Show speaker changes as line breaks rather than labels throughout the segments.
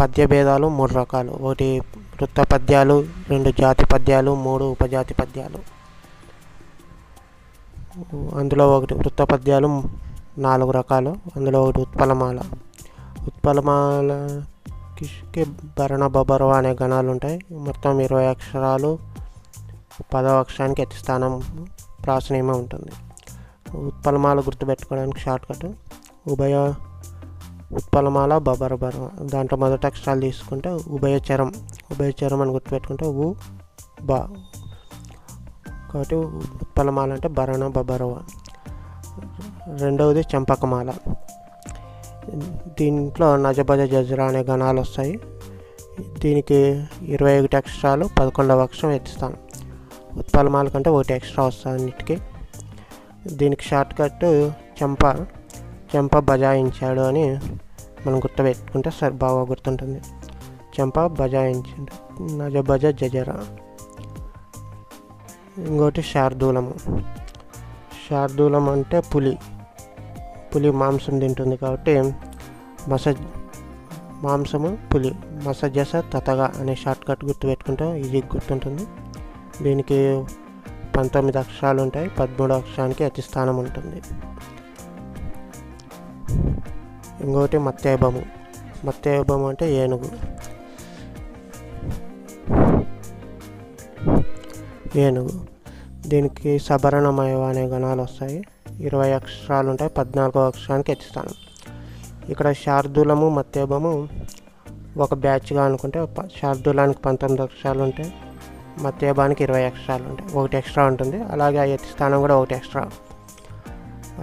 పద్య భేదాలు 3 రకాలు. 1 వృత్త పద్యాలు, 2 జాతి పద్యాలు, 3 ఉపజాతి పద్యాలు. అందులో 1 వృత్త పద్యాలు 4 రకాలు. అందులో 1 ఉత్పలమాల. ఉత్పలమాలకి భరణ బబరవ అనే గణాలు ఉంటాయి. మొత్తం 20 అక్షరాలు. 10వ అక్షరానికి ఎత్తి స్థానం ప్రాసనియమం ఉంటుంది. ఉత్పలమాల గుర్తుపెట్టుకోవడానికి షార్ట్కట్ ఉభయ ఉత్పలమాల బబర బరవ. దాంట్లో మొదటి అక్షరాలు తీసుకుంటే ఉభయచరం అని గుర్తుపెట్టుకుంటే బా. కాబట్టి ఉత్పలమాల అంటే భరణ బబరవ. రెండవది చంపకమాల. దీంట్లో నజబజ జజ్రా అనే గణాలు వస్తాయి. దీనికి 21 అక్షరాలు, 11వ అక్షరం ఎత్తిస్తాను. ఉత్పలమాల కంటే 1 ఎక్స్ట్రా వస్తుంది అన్నిటికీ. దీనికి షార్ట్కట్ చెంప బజాయించాడు అని మనం గుర్తుపెట్టుకుంటే సరే బాగా గుర్తుంటుంది. చెంప బజాయించాడు, నజబజ జజరా. ఇంకోటి శార్దూలం అంటే పులి మాంసం తింటుంది కాబట్టి మాంసము పులి. మసజస తతగా అనే షార్ట్కట్ గుర్తుపెట్టుకుంటే ఈజీ గుర్తుంటుంది. దీనికి 19 అక్షరాలు ఉంటాయి. 13వ అక్షరానికి అతి స్థానం ఉంటుంది. ఇంకోటి మత్తేబము అంటే ఏనుగు. దీనికి సభరణమయ అనే గణాలు వస్తాయి. 20 అక్షరాలు ఉంటాయి. 14వ అక్షరానికి ఎత్తి స్థానం. ఇక్కడ శార్దూలము మత్తేబము ఒక బ్యాచ్గా అనుకుంటే శార్దూలానికి 19 అక్షరాలు ఉంటాయి, మత్తేబానికి 20 అక్షరాలు ఉంటాయి. 1 ఎక్స్ట్రా ఉంటుంది. అలాగే ఆ ఎత్తి స్థానం కూడా 1 ఎక్స్ట్రా.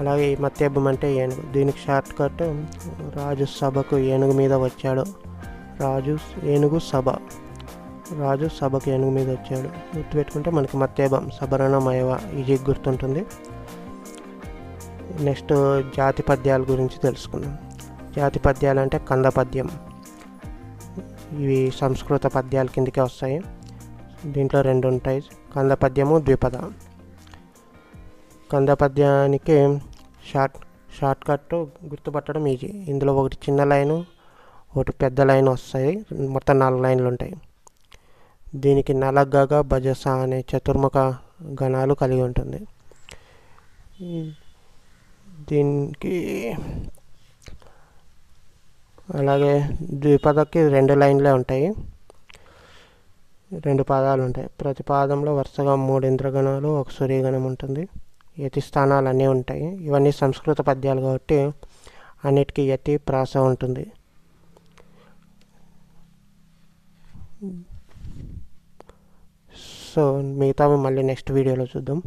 అలాగే ఈ మత్తేబం అంటే ఏనుగు. దీనికి షార్ట్ కట్ రాజు సభకు ఏనుగు మీద వచ్చాడు. రాజు సభకు ఏనుగు మీద వచ్చాడు గుర్తుపెట్టుకుంటే మనకి మత్తేబం సభరణమయవ ఈజీ గుర్తుంటుంది. నెక్స్ట్ జాతి పద్యాల గురించి తెలుసుకుందాం. జాతి పద్యాలు అంటే కంద పద్యం. ఇవి సంస్కృత పద్యాల కిందకే వస్తాయి. దీంట్లో 2 ఉంటాయి, కంద పద్యము, ద్విపద. కంద పద్యానికి షార్ట్ కట్ గుర్తుపట్టడం ఈజీ. ఇందులో 1 చిన్న లైను, 1 పెద్ద లైన్ వస్తాయి. మొత్తం 4 లైన్లు ఉంటాయి. దీనికి నలగగ భజస అనే చతుర్ముఖ గణాలు కలిగి ఉంటుంది. దీనికి అలాగే ద్విపదకి 2 లైన్లే ఉంటాయి, 2 పాదాలు ఉంటాయి. ప్రతి పాదంలో వరుసగా 3 ఇంద్రగణాలు, 1 సూర్యగణం ఉంటుంది. యతి స్థానాలు అన్నీ ఉంటాయి. ఇవన్నీ సంస్కృత పద్యాలు కాబట్టి అన్నిటికీ యతి ప్రాస ఉంటుంది. సో మిగతావి మళ్ళీ నెక్స్ట్ వీడియోలో చూద్దాం.